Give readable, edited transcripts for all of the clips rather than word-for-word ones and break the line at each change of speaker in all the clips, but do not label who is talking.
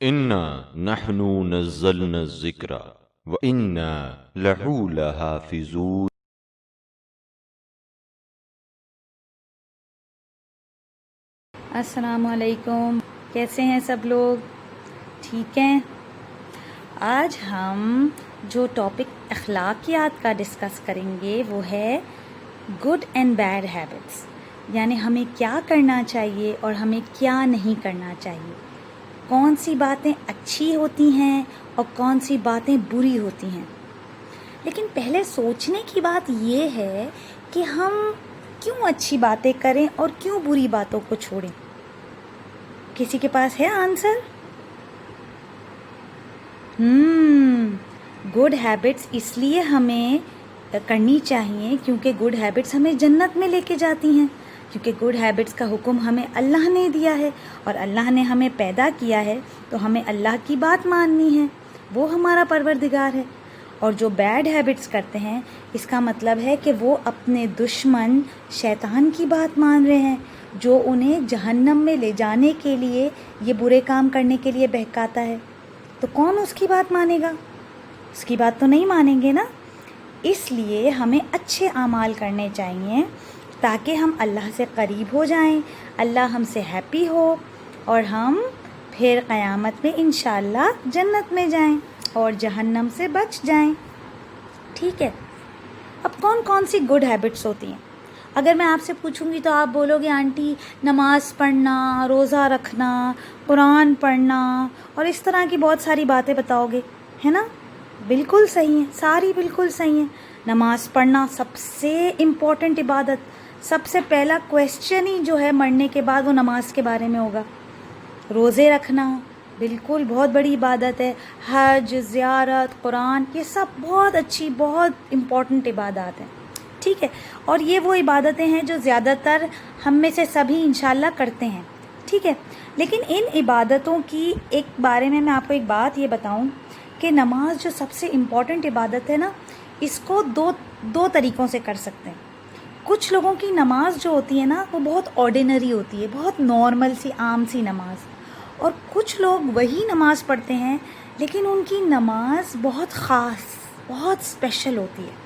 انا نحن نزلنا الذکر وانا لہو لحافظون۔
السلام علیکم، کیسے ہیں سب لوگ؟ ٹھیک ہیں؟ آج ہم جو ٹاپک اخلاقیات کا ڈسکس کریں گے وہ ہے گڈ اینڈ بیڈ ہیبٹس، یعنی ہمیں کیا کرنا چاہیے اور ہمیں کیا نہیں کرنا چاہیے، کون سی باتیں اچھی ہوتی ہیں اور کون سی باتیں بری ہوتی ہیں۔ لیکن پہلے سوچنے کی بات یہ ہے کہ ہم کیوں اچھی باتیں کریں اور کیوں بری باتوں کو چھوڑیں؟ کسی کے پاس ہے آنسر؟ گڈ ہیبٹس اس لیے ہمیں کرنی چاہیے کیونکہ گڈ ہیبٹس ہمیں جنت میں لے کے جاتی ہیں، کیونکہ گڈ ہیبٹس کا حکم ہمیں اللہ نے دیا ہے اور اللہ نے ہمیں پیدا کیا ہے تو ہمیں اللہ کی بات ماننی ہے، وہ ہمارا پروردگار ہے۔ اور جو بیڈ ہیبٹس کرتے ہیں اس کا مطلب ہے کہ وہ اپنے دشمن شیطان کی بات مان رہے ہیں، جو انہیں جہنم میں لے جانے کے لیے یہ برے کام کرنے کے لیے بہکاتا ہے۔ تو کون اس کی بات مانے گا؟ اس کی بات تو نہیں مانیں گے نا۔ اس لیے ہمیں اچھے اعمال کرنے چاہیے تاکہ ہم اللہ سے قریب ہو جائیں، اللہ ہم سے ہیپی ہو اور ہم پھر قیامت میں انشاءاللہ جنت میں جائیں اور جہنم سے بچ جائیں۔ ٹھیک ہے، اب کون کون سی گڈ ہیبٹس ہوتی ہیں؟ اگر میں آپ سے پوچھوں گی تو آپ بولو گے آنٹی نماز پڑھنا، روزہ رکھنا، قرآن پڑھنا اور اس طرح کی بہت ساری باتیں بتاؤ گے، ہے نا؟ بالکل صحیح ہیں، ساری بالکل صحیح ہیں۔ نماز پڑھنا سب سے امپورٹنٹ عبادت، سب سے پہلا کویسچن ہی جو ہے مرنے کے بعد وہ نماز کے بارے میں ہوگا۔ روزے رکھنا بالکل بہت بڑی عبادت ہے، حج، زیارت، قرآن، یہ سب بہت اچھی، بہت امپورٹنٹ عبادات ہیں۔ ٹھیک ہے، اور یہ وہ عبادتیں ہیں جو زیادہ تر ہم میں سے سبھی انشاءاللہ کرتے ہیں۔ ٹھیک ہے، لیکن ان عبادتوں کی ایک بارے میں آپ کو ایک بات یہ بتاؤں کہ نماز جو سب سے امپورٹنٹ عبادت ہے نا، اس کو دو طریقوں سے کر سکتے ہیں۔ کچھ لوگوں کی نماز جو ہوتی ہے نا وہ بہت آرڈینری ہوتی ہے، بہت نارمل سی عام سی نماز، اور کچھ لوگ وہی نماز پڑھتے ہیں لیکن ان کی نماز بہت خاص، بہت اسپیشل ہوتی ہے۔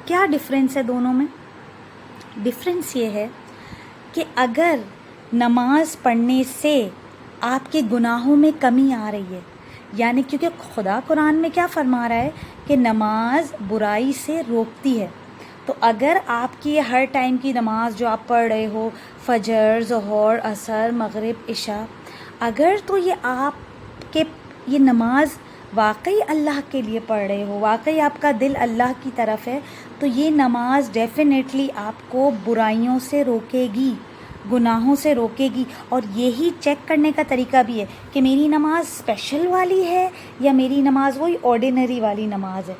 کیا ڈفرینس ہے دونوں میں؟ ڈفرینس یہ ہے کہ اگر نماز پڑھنے سے آپ کے گناہوں میں کمی آ رہی ہے، یعنی کیونکہ خدا قرآن میں کیا فرما رہا ہے کہ نماز برائی سے روکتی ہے، تو اگر آپ کی ہر ٹائم کی نماز جو آپ پڑھ رہے ہو، فجر، ظہر، عصر، مغرب، عشاء، اگر تو یہ نماز واقعی اللہ کے لیے پڑھ رہے ہو، واقعی آپ کا دل اللہ کی طرف ہے، تو یہ نماز ڈیفینیٹلی آپ کو برائیوں سے روکے گی، گناہوں سے روکے گی۔ اور یہی چیک کرنے کا طریقہ بھی ہے کہ میری نماز اسپیشل والی ہے یا میری نماز وہی آرڈینری والی نماز ہے۔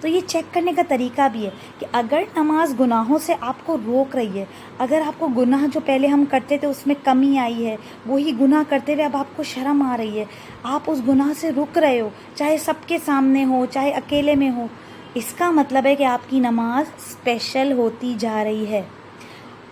تو یہ چیک کرنے کا طریقہ بھی ہے کہ اگر نماز گناہوں سے آپ کو روک رہی ہے، اگر آپ کو گناہ جو پہلے ہم کرتے تھے اس میں کمی آئی ہے، وہی گناہ کرتے ہوئے اب آپ کو شرم آ رہی ہے، آپ اس گناہ سے رک رہے ہو، چاہے سب کے سامنے ہو چاہے اکیلے میں ہو، اس کا مطلب ہے کہ آپ کی نماز اسپیشل ہوتی جا رہی ہے۔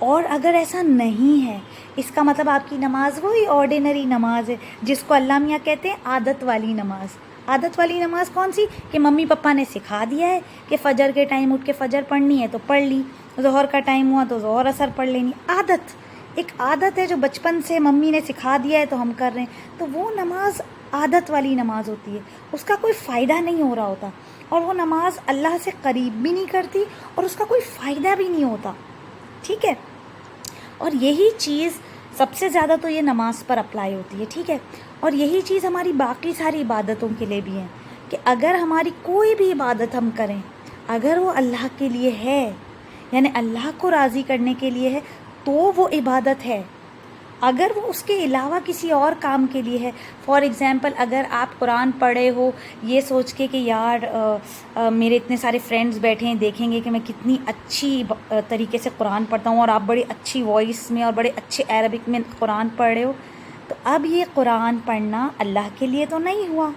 اور اگر ایسا نہیں ہے، اس کا مطلب آپ کی نماز وہی آرڈینری نماز ہے جس کو اللہ میاں کہتے ہیں عادت والی نماز۔ عادت والی نماز کون سی؟ کہ ممی پپا نے سکھا دیا ہے کہ فجر کے ٹائم اٹھ کے فجر پڑھنی ہے تو پڑھ لی، ظہر کا ٹائم ہوا تو ظہر اثر پڑھ لینی۔ عادت، ایک عادت ہے جو بچپن سے ممی نے سکھا دیا ہے تو ہم کر رہے ہیں، تو وہ نماز عادت والی نماز ہوتی ہے، اس کا کوئی فائدہ نہیں ہو رہا ہوتا، اور وہ نماز اللہ سے قریب بھی نہیں کرتی اور اس کا کوئی فائدہ بھی نہیں ہوتا۔ ٹھیک ہے، اور یہی چیز سب سے زیادہ تو یہ نماز پر اپلائی ہوتی ہے۔ ٹھیک ہے، اور یہی چیز ہماری باقی ساری عبادتوں کے لیے بھی ہے کہ اگر ہماری کوئی بھی عبادت ہم کریں، اگر وہ اللہ کے لیے ہے، یعنی اللہ کو راضی کرنے کے لیے ہے، تو وہ عبادت ہے۔ اگر وہ اس کے علاوہ کسی اور کام کے لیے ہے، فار ایگزامپل اگر آپ قرآن پڑھے ہو یہ سوچ کے کہ یار میرے اتنے سارے فرینڈز بیٹھے ہیں، دیکھیں گے کہ میں کتنی اچھی طریقے سے قرآن پڑھتا ہوں، اور آپ بڑی اچھی وائس میں اور بڑے اچھے عربک میں قرآن پڑھ رہے ہو، تو اب یہ قرآن پڑھنا اللہ کے لیے تو نہیں ہوا،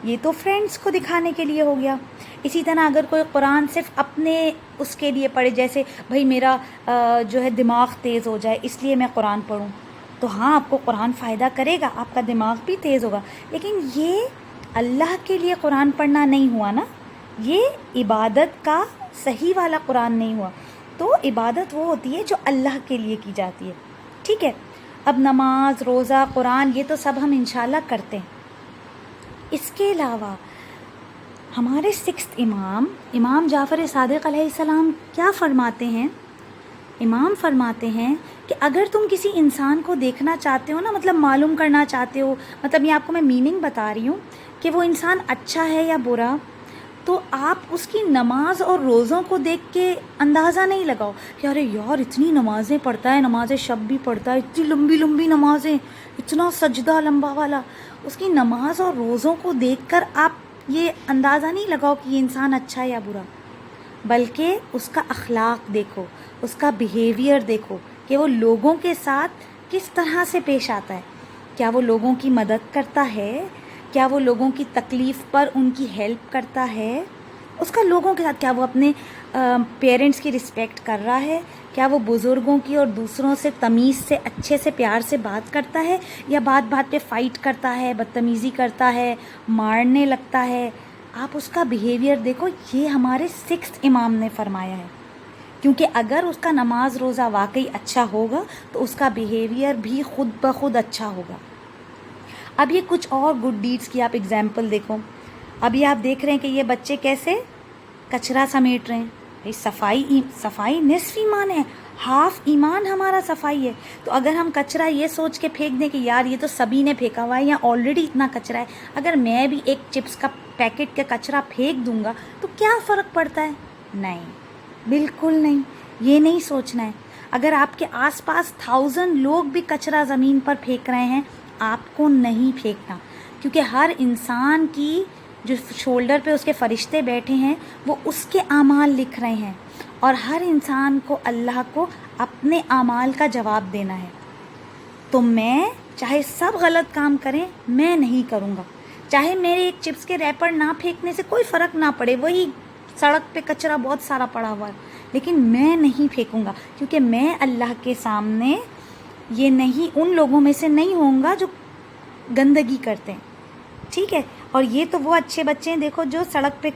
یہ تو فرینڈز کو دکھانے کے لیے ہو گیا۔ اسی طرح اگر کوئی قرآن صرف اپنے اس کے لیے پڑھے، جیسے بھائی میرا جو ہے دماغ تیز ہو جائے اس لیے میں قرآن پڑھوں، تو ہاں آپ کو قرآن فائدہ کرے گا، آپ کا دماغ بھی تیز ہوگا، لیکن یہ اللہ کے لیے قرآن پڑھنا نہیں ہوا نا، یہ عبادت کا صحیح والا قرآن نہیں ہوا۔ تو عبادت وہ ہوتی ہے جو اللہ کے لیے کی جاتی ہے، ٹھیک ہے۔ اب نماز، روزہ، قرآن، یہ تو سب ہم انشاءاللہ کرتے ہیں۔ اس کے علاوہ ہمارے سکسth امام جعفر صادق علیہ السلام کیا فرماتے ہیں؟ امام فرماتے ہیں کہ اگر تم کسی انسان کو دیکھنا چاہتے ہو نا، مطلب معلوم کرنا چاہتے ہو، مطلب یہ آپ کو میں میننگ بتا رہی ہوں کہ وہ انسان اچھا ہے یا برا، تو آپ اس کی نماز اور روزوں کو دیکھ کے اندازہ نہیں لگاؤ کہ ارے یار اتنی نمازیں پڑھتا ہے، نماز شب بھی پڑھتا ہے، اتنی لمبی لمبی نمازیں، اتنا سجدہ لمبا والا۔ اس کی نماز اور روزوں کو دیکھ کر آپ یہ اندازہ نہیں لگاؤ کہ یہ انسان اچھا ہے یا برا، بلکہ اس کا اخلاق دیکھو، اس کا بیہیویئر دیکھو کہ وہ لوگوں کے ساتھ کس طرح سے پیش آتا ہے۔ کیا وہ لوگوں کی مدد کرتا ہے؟ کیا وہ لوگوں کی تکلیف پر ان کی ہیلپ کرتا ہے؟ اس کا لوگوں کے ساتھ، کیا وہ اپنے پیرنٹس کی رسپیکٹ کر رہا ہے؟ کیا وہ بزرگوں کی اور دوسروں سے تمیز سے، اچھے سے، پیار سے بات کرتا ہے، یا بات بات پہ فائٹ کرتا ہے، بدتمیزی کرتا ہے، مارنے لگتا ہے؟ آپ اس کا بیہیویئر دیکھو۔ یہ ہمارے سکسth امام نے فرمایا ہے، کیونکہ اگر اس کا نماز روزہ واقعی اچھا ہوگا تو اس کا بیہیویئر بھی خود بخود اچھا ہوگا۔ اب یہ کچھ اور گڈ ڈیڈز کی آپ اگزامپل دیکھو۔ ابھی آپ دیکھ رہے ہیں کہ یہ بچے کیسے کچرا سمیٹ رہے ہیں۔ صفائی نصف ایمان ہے، ہاف ایمان ہمارا صفائی ہے۔ تو اگر ہم کچرا یہ سوچ کے پھینک دیں کہ یار یہ تو سبھی نے پھینکا ہوا ہے یا آلریڈی اتنا کچرا ہے، اگر میں بھی ایک چپس کا پیکٹ کا کچرا پھینک دوں گا تو کیا فرق پڑتا ہے؟ نہیں، بالکل نہیں، یہ نہیں سوچنا ہے۔ اگر آپ کے آس پاس 1000 لوگ بھی کچرا زمین پر پھینک رہے ہیں، آپ کو نہیں پھینکنا، کیونکہ ہر انسان کی جو شولڈر پہ اس کے فرشتے بیٹھے ہیں وہ اس کے اعمال لکھ رہے ہیں، اور ہر انسان کو اللہ کو اپنے اعمال کا جواب دینا ہے۔ تو میں چاہے سب غلط کام کریں، میں نہیں کروں گا، چاہے میرے ایک چپس کے ریپر نہ پھینکنے سے کوئی فرق نہ پڑے، وہی سڑک پہ کچرا بہت سارا پڑا ہوا ہے، لیکن میں نہیں پھینکوں گا، کیونکہ میں اللہ کے سامنے یہ نہیں، ان لوگوں میں سے نہیں ہوں گا جو گندگی کرتے ہیں، ٹھیک ہے۔ اور یہ تو وہ اچھے بچے ہیں دیکھو جو سڑک پہ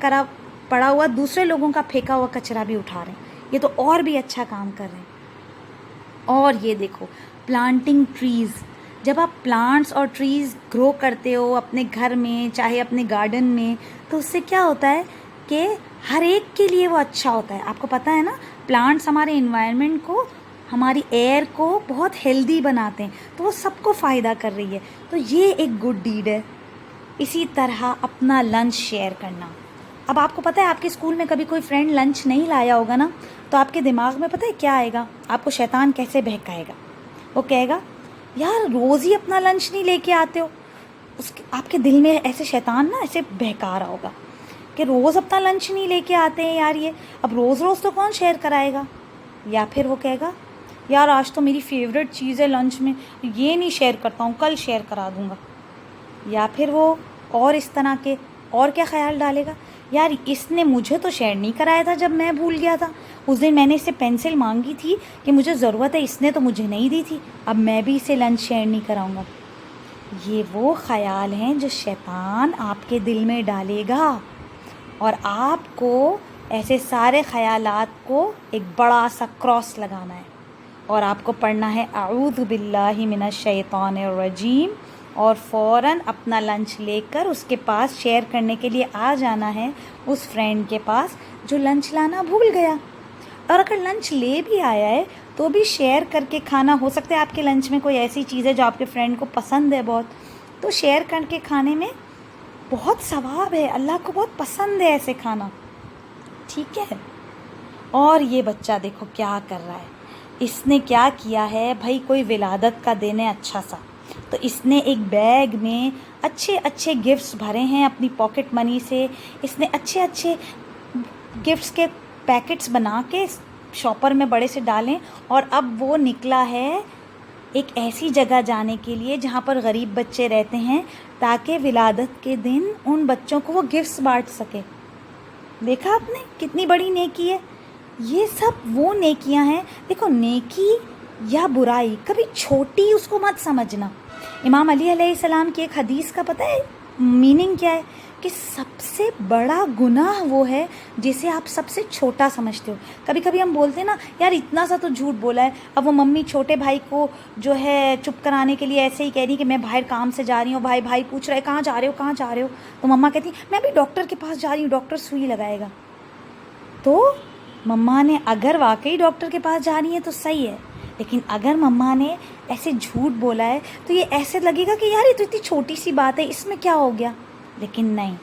پڑا ہوا دوسرے لوگوں کا پھینکا ہوا کچرا بھی اٹھا رہے ہیں، یہ تو اور بھی اچھا کام کر رہے ہیں۔ اور یہ دیکھو پلانٹنگ ٹریز، جب آپ پلانٹس اور ٹریز گرو کرتے ہو اپنے گھر میں، چاہے اپنے گارڈن میں، تو اس سے کیا ہوتا ہے کہ ہر ایک کے لیے وہ اچھا ہوتا ہے۔ آپ کو پتہ ہے نا، پلانٹس ہمارے انوائرمنٹ کو، ہماری ایئر کو بہت ہیلدی بناتے ہیں، تو وہ سب کو فائدہ کر رہی ہے۔ تو یہ ایک گڈ ڈیڈ ہے۔ اسی طرح اپنا لنچ شیئر کرنا۔ اب آپ کو پتہ ہے آپ کے اسکول میں کبھی کوئی فرینڈ لنچ نہیں لایا ہوگا نا، تو آپ کے دماغ میں پتہ ہے کیا آئے گا؟ آپ کو شیطان کیسے بہکائے گا؟ وہ کہے گا یار روز ہی اپنا لنچ نہیں لے کے آتے ہو۔ آپ کے دل میں ایسے شیطان نا ایسے بہکا رہا ہوگا کہ روز اپنا لنچ نہیں لے کے آتے ہیں یار، یہ اب روز روز تو کون شیئر کرائے گا؟ یا پھر وہ کہے گا یار آج تو میری فیوریٹ چیز ہے لنچ میں، یہ نہیں شیئر کرتا ہوں، کل شیئر کرا دوں گا۔ یا پھر وہ اور اس طرح کے اور کیا خیال ڈالے گا، یار اس نے مجھے تو شیئر نہیں کرایا تھا جب میں بھول گیا تھا، اس دن میں نے اس سے پینسل مانگی تھی کہ مجھے ضرورت ہے، اس نے تو مجھے نہیں دی تھی، اب میں بھی اسے لنچ شیئر نہیں کراؤں گا۔ یہ وہ خیال ہیں جو شیطان آپ کے دل میں ڈالے گا، اور آپ کو ایسے سارے خیالات کو ایک بڑا سا کراس لگانا ہے، اور آپ کو پڑھنا ہے اعوذ باللہ من الشیطان الرجیم، اور فوراً اپنا لنچ لے کر اس کے پاس شیئر کرنے کے لیے آ جانا ہے، اس فرینڈ کے پاس جو لنچ لانا بھول گیا۔ اور اگر لنچ لے بھی آیا ہے تو بھی شیئر کر کے کھانا، ہو سکتا ہے آپ کے لنچ میں کوئی ایسی چیز ہے جو آپ کے فرینڈ کو پسند ہے بہت، تو شیئر کر کے کھانے میں بہت ثواب ہے، اللہ کو بہت پسند ہے ایسے کھانا، ٹھیک ہے۔ اور یہ بچہ دیکھو کیا کر رہا ہے، اس نے کیا کیا ہے بھائی، کوئی ولادت کا دن ہے اچھا سا، تو اس نے ایک بیگ میں اچھے اچھے گفٹس بھرے ہیں اپنی پاکٹ منی سے، اس نے اچھے اچھے گفٹس کے پیکٹس بنا کے شاپر میں بڑے سے ڈالیں، اور اب وہ نکلا ہے ایک ایسی جگہ جانے کے لیے جہاں پر غریب بچے رہتے ہیں، تاکہ ولادت کے دن ان بچوں کو وہ گفٹس بانٹ سکے۔ دیکھا آپ نے کتنی بڑی نیکی ہے؟ یہ سب وہ نیکیاں ہیں، دیکھو نیکی یا برائی کبھی چھوٹی اس کو مت سمجھنا. امام علی علیہ السلام کی ایک حدیث کا پتہ ہے میننگ کیا ہے؟ کہ سب سے بڑا گناہ وہ ہے جسے آپ سب سے چھوٹا سمجھتے ہو. کبھی کبھی ہم بولتے ہیں نا یار اتنا سا تو جھوٹ بولا ہے. اب وہ ممی چھوٹے بھائی کو جو ہے چپ کرانے کے لیے ایسے ہی کہہ رہی کہ میں باہر کام سے جا رہی ہوں. بھائی پوچھ رہے کہاں جا رہے ہو تو مما کہتی میں ابھی ڈاکٹر کے پاس جا رہی ہوں, ڈاکٹر سوئی لگائے گا. تو مما نے اگر واقعی ڈاکٹر کے پاس جا رہی ہیں تو صحیح ہے, لیکن اگر مما نے ایسے جھوٹ بولا ہے تو یہ ایسے لگے گا کہ یار یہ تو اتنی چھوٹی سی بات ہے, اس میں کیا ہو گیا. لیکن نہیں,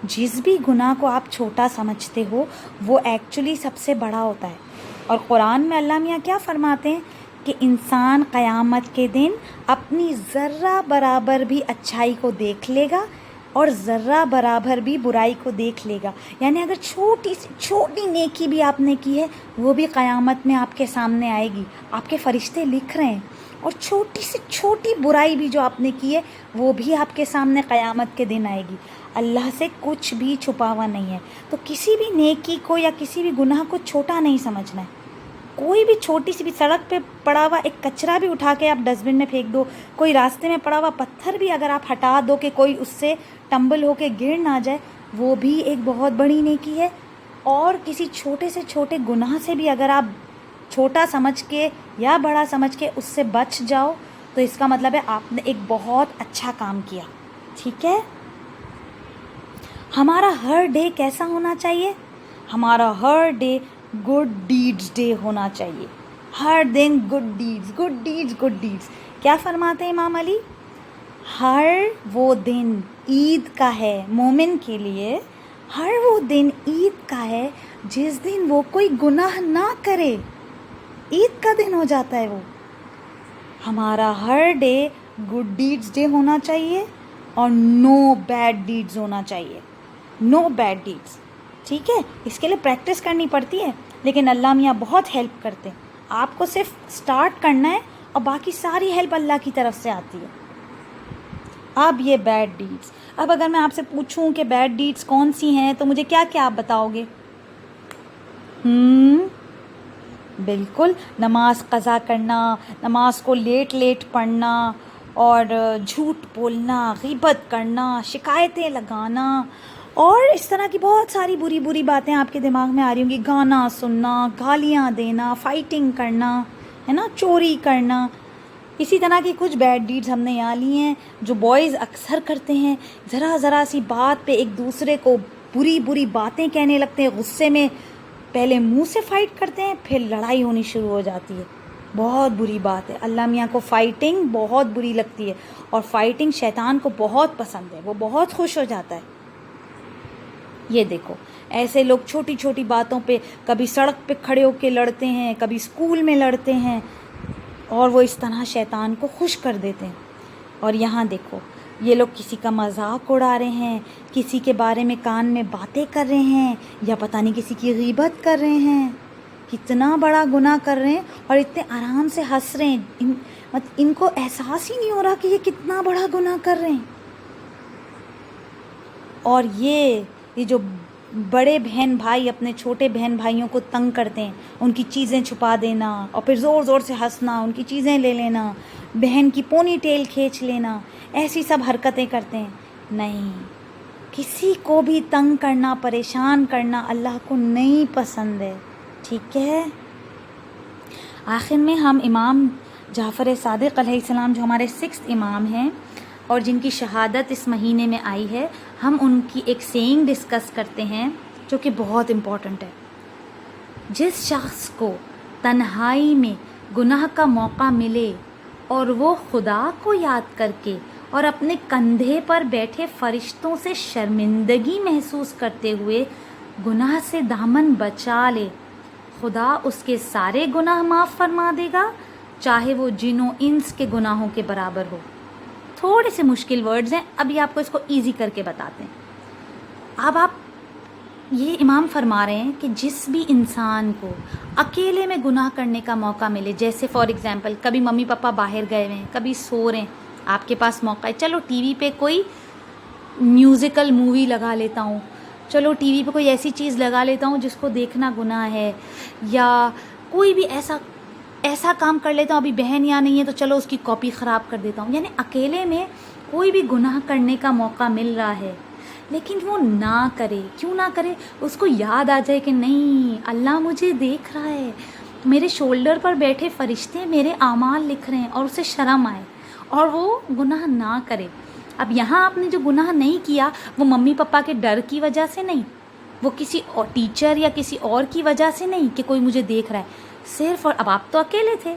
جس بھی گناہ کو آپ چھوٹا سمجھتے ہو وہ ایکچولی سب سے بڑا ہوتا ہے. اور قرآن میں اللہ میاں کیا فرماتے ہیں کہ انسان قیامت کے دن اپنی ذرہ برابر بھی اچھائی کو دیکھ لے گا اور ذرہ برابر بھی برائی کو دیکھ لے گا. یعنی اگر چھوٹی سی چھوٹی نیکی بھی آپ نے کی ہے وہ بھی قیامت میں آپ کے سامنے آئے گی, آپ کے فرشتے لکھ رہے ہیں. اور چھوٹی سے چھوٹی برائی بھی جو آپ نے کی ہے وہ بھی آپ کے سامنے قیامت کے دن آئے گی. اللہ سے کچھ بھی چھپا ہوا نہیں ہے. تو کسی بھی نیکی کو یا کسی بھی گناہ کو چھوٹا نہیں سمجھنا ہے. کوئی بھی چھوٹی سی بھی سڑک پہ پڑا ہوا ایک کچرا بھی اٹھا کے آپ ڈسٹ بن میں پھینک دو, کوئی راستے میں پڑا ہوا پتھر بھی اگر آپ ہٹا دو کہ کوئی اس سے ٹمبل ہو کے گر نہ جائے, وہ بھی ایک بہت بڑی نیکی ہے. اور کسی چھوٹے سے چھوٹے گناہ سے بھی اگر آپ چھوٹا سمجھ کے یا بڑا سمجھ کے اس سے بچ جاؤ تو اس کا مطلب ہے آپ نے ایک بہت اچھا کام کیا. ٹھیک ہے, ہمارا ہر ڈے کیسا ہونا چاہیے؟ ہمارا her day good deeds day ہونا چاہیے. ہر دن گڈ ڈیڈز. کیا فرماتے ہیں امام علی؟ ہر وہ دن عید کا ہے مومن کے لیے, ہر وہ دن عید کا ہے جس دن وہ کوئی گناہ نہ کرے. عید کا دن ہو جاتا ہے وہ. ہمارا her day good deeds day ہونا چاہیے اور نو بیڈ ڈیڈز ہونا چاہیے. نو بیڈ ڈیڈز. ٹھیک ہے, اس کے لیے پریکٹس کرنی پڑتی ہے لیکن اللہ میاں بہت ہیلپ کرتے ہیں. آپ کو صرف سٹارٹ کرنا ہے اور باقی ساری ہیلپ اللہ کی طرف سے آتی ہے. اب یہ بیڈ ڈیڈز, اب اگر میں آپ سے پوچھوں کہ بیڈ ڈیڈز کون سی ہیں تو مجھے کیا کیا آپ بتاؤ گے؟ بالکل, نماز قضا کرنا, نماز کو لیٹ پڑھنا, اور جھوٹ بولنا, غیبت کرنا, شکایتیں لگانا, اور اس طرح کی بہت ساری بری باتیں آپ کے دماغ میں آ رہی ہوں گی. گانا سننا, گالیاں دینا, فائٹنگ کرنا, ہے نا, چوری کرنا. اسی طرح کی کچھ بیڈ ڈیڈز ہم نے یہاں لی ہیں جو بوائز اکثر کرتے ہیں. ذرا سی بات پہ ایک دوسرے کو بری باتیں کہنے لگتے ہیں, غصے میں پہلے منہ سے فائٹ کرتے ہیں پھر لڑائی ہونی شروع ہو جاتی ہے. بہت بری بات ہے. اللہ میاں کو فائٹنگ بہت بری لگتی ہے اور فائٹنگ شیطان کو بہت پسند ہے, وہ بہت خوش ہو جاتا ہے. یہ دیکھو ایسے لوگ چھوٹی چھوٹی باتوں پہ کبھی سڑک پہ کھڑے ہو کے لڑتے ہیں, کبھی اسکول میں لڑتے ہیں, اور وہ اس طرح شیطان کو خوش کر دیتے ہیں. اور یہاں دیکھو یہ لوگ کسی کا مذاق اڑا رہے ہیں, کسی کے بارے میں کان میں باتیں کر رہے ہیں, یا پتہ نہیں کسی کی غیبت کر رہے ہیں. کتنا بڑا گناہ کر رہے ہیں اور اتنے آرام سے ہنس رہے ہیں. ان کو احساس ہی نہیں ہو رہا کہ یہ کتنا بڑا گناہ کر رہے ہیں. اور یہ جو بڑے بہن بھائی اپنے چھوٹے بہن بھائیوں کو تنگ کرتے ہیں, ان کی چیزیں چھپا دینا اور پھر زور سے ہنسنا, ان کی چیزیں لے لینا, بہن کی پونی ٹیل کھینچ لینا, ایسی سب حرکتیں کرتے ہیں. نہیں, کسی کو بھی تنگ کرنا, پریشان کرنا اللہ کو نہیں پسند ہے. ٹھیک ہے, آخر میں ہم امام جعفر صادق علیہ السلام جو ہمارے 6th امام ہیں اور جن کی شہادت اس مہینے میں آئی ہے, ہم ان کی ایک سینگ ڈسکس کرتے ہیں جو کہ بہت امپورٹنٹ ہے. جس شخص کو تنہائی میں گناہ کا موقع ملے اور وہ خدا کو یاد کر کے اور اپنے کندھے پر بیٹھے فرشتوں سے شرمندگی محسوس کرتے ہوئے گناہ سے دامن بچا لے, خدا اس کے سارے گناہ معاف فرما دے گا, چاہے وہ جن و انس کے گناہوں کے برابر ہو. تھوڑے سے مشکل ورڈز ہیں, ابھی آپ کو اس کو ایزی کر کے بتاتے ہیں. اب آپ یہ امام فرما رہے ہیں کہ جس بھی انسان کو اکیلے میں گناہ کرنے کا موقع ملے, جیسے فار ایگزامپل کبھی ممی پاپا باہر گئے ہوئے ہیں, کبھی سو رہے ہیں, آپ کے پاس موقع ہے, چلو ٹی وی پہ کوئی میوزیکل مووی لگا لیتا ہوں, چلو ٹی وی پہ کوئی ایسی چیز لگا لیتا ہوں جس کو دیکھنا گناہ ہے, یا کوئی بھی ایسا ایسا کام کر لیتا ہوں، ابھی بہن یہاں نہیں ہے تو چلو اس کی کاپی خراب کر دیتا ہوں. یعنی اکیلے میں کوئی بھی گناہ کرنے کا موقع مل رہا ہے لیکن وہ نہ کرے. کیوں نہ کرے؟ اس کو یاد آ جائے کہ نہیں، اللہ مجھے دیکھ رہا ہے، میرے شولڈر پر بیٹھے فرشتے میرے اعمال لکھ رہے ہیں، اور اسے شرم آئے اور وہ گناہ نہ کرے. اب یہاں آپ نے جو گناہ نہیں کیا وہ ممی پپا کے ڈر کی وجہ سے نہیں، وہ کسی اور ٹیچر یا کسی اور کی وجہ سے نہیں کہ کوئی مجھے دیکھ رہا ہے، صرف. اور اب آپ تو اکیلے تھے،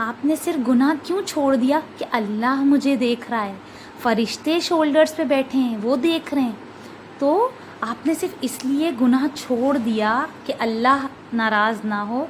آپ نے صرف گناہ کیوں چھوڑ دیا کہ اللہ مجھے دیکھ رہا ہے، فرشتے شولڈرز پہ بیٹھے ہیں وہ دیکھ رہے ہیں. تو آپ نے صرف اس لیے گناہ چھوڑ دیا کہ اللہ ناراض نہ ہو،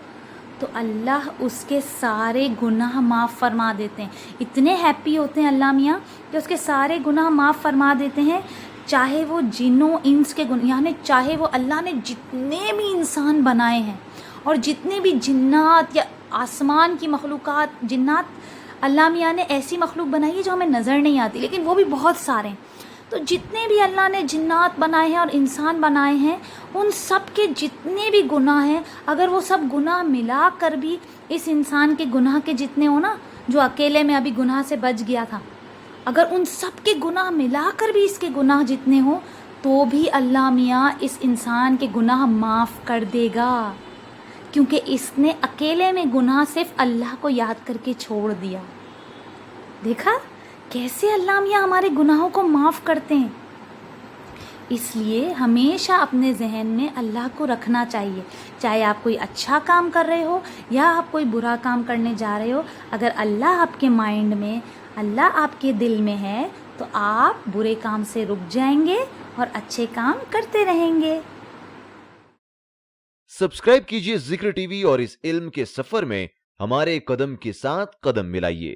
تو اللہ اس کے سارے گناہ معاف فرما دیتے ہیں. اتنے ہیپی ہوتے ہیں اللہ میاں کہ اس کے سارے گناہ معاف فرما دیتے ہیں، چاہے وہ جنوں انس کے گناہ، یعنی چاہے وہ اللہ نے جتنے بھی انسان بنائے ہیں اور جتنے بھی جنات یا آسمان کی مخلوقات، جنات اللہ میاں نے ایسی مخلوق بنائی ہے جو ہمیں نظر نہیں آتی لیکن وہ بھی بہت سارے ہیں. تو جتنے بھی اللہ نے جنات بنائے ہیں اور انسان بنائے ہیں، ان سب کے جتنے بھی گناہ ہیں، اگر وہ سب گناہ ملا کر بھی اس انسان کے گناہ کے جتنے ہو نا، جو اکیلے میں ابھی گناہ سے بچ گیا تھا، اگر ان سب کے گناہ ملا کر بھی اس کے گناہ جتنے ہوں تو بھی اللہ میاں اس انسان کے گناہ معاف کر دے گا، کیونکہ اس نے اکیلے میں گناہ صرف اللہ کو یاد کر کے چھوڑ دیا. دیکھا کیسے اللہ میاں ہمارے گناہوں کو معاف کرتے ہیں. اس لیے ہمیشہ اپنے ذہن میں اللہ کو رکھنا چاہیے، چاہے آپ کوئی اچھا کام کر رہے ہو یا آپ کوئی برا کام کرنے جا رہے ہو. اگر اللہ آپ کے مائنڈ میں، اللہ آپ کے دل میں ہے تو آپ برے کام سے رک جائیں گے اور اچھے کام کرتے رہیں گے.
سبسکرائب کیجئے ذکر ٹی وی اور اس علم کے سفر میں ہمارے قدم کے ساتھ قدم ملائیے.